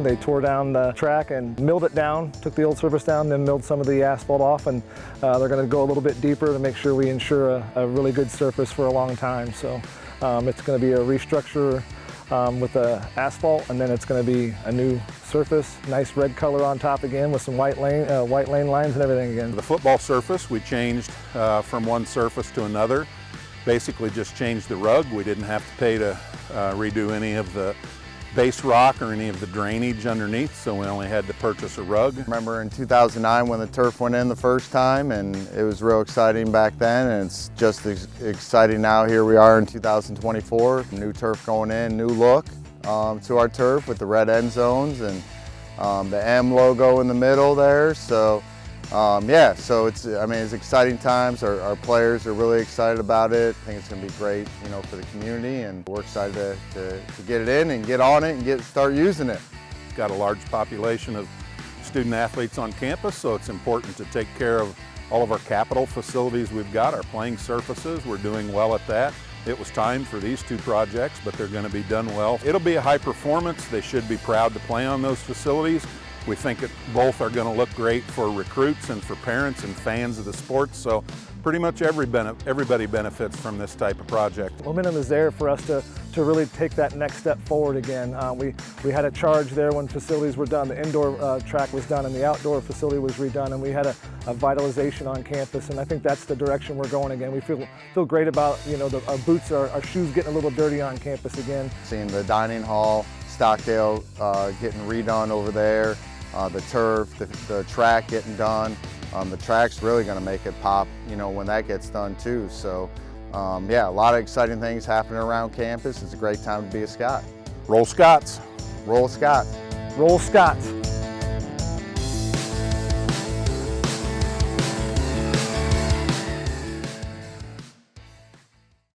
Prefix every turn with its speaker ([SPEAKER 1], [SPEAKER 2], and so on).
[SPEAKER 1] They tore down the track and milled it down, took the old surface down, then milled some of the asphalt off, and they're going to go a little bit deeper to make sure we ensure a really good surface for a long time. So it's going to be a restructure with the asphalt, and then it's going to be a new surface, nice red color on top again with some white lane lines and everything again.
[SPEAKER 2] The football surface we changed from one surface to another. Basically just changed the rug. We didn't have to pay to redo any of the base rock or any of the drainage underneath, so we only had to purchase a rug.
[SPEAKER 3] I remember in 2009 when the turf went in the first time, and it was real exciting back then, and it's just as exciting now. Here we are in 2024, new turf going in, new look to our turf with the red end zones and the M logo in the middle there. So yeah, so it's exciting times. Our players are really excited about it. I think it's going to be great, for the community, and we're excited to get it in and get on it and start using it.
[SPEAKER 2] It's got a large population of student athletes on campus, so it's important to take care of all of our capital facilities we've got, our playing surfaces. We're doing well at that. It was time for these two projects, but they're going to be done well. It'll be a high performance. They should be proud to play on those facilities. We think that both are going to look great for recruits and for parents and fans of the sports, so pretty much everybody benefits from this type of project.
[SPEAKER 1] Momentum is there for us to really take that next step forward again. We had a charge there when facilities were done. The indoor track was done and the outdoor facility was redone, and we had a vitalization on campus, and I think that's the direction we're going again. We feel great about our boots, our shoes getting a little dirty on campus again.
[SPEAKER 3] Seeing the dining hall, Stockdale getting redone over there, the turf, the track getting done. The track's really going to make it pop, when that gets done too. So, yeah, a lot of exciting things happening around campus. It's a great time to be a Scot.
[SPEAKER 2] Roll Scots!
[SPEAKER 3] Roll Scots!
[SPEAKER 1] Roll Scots!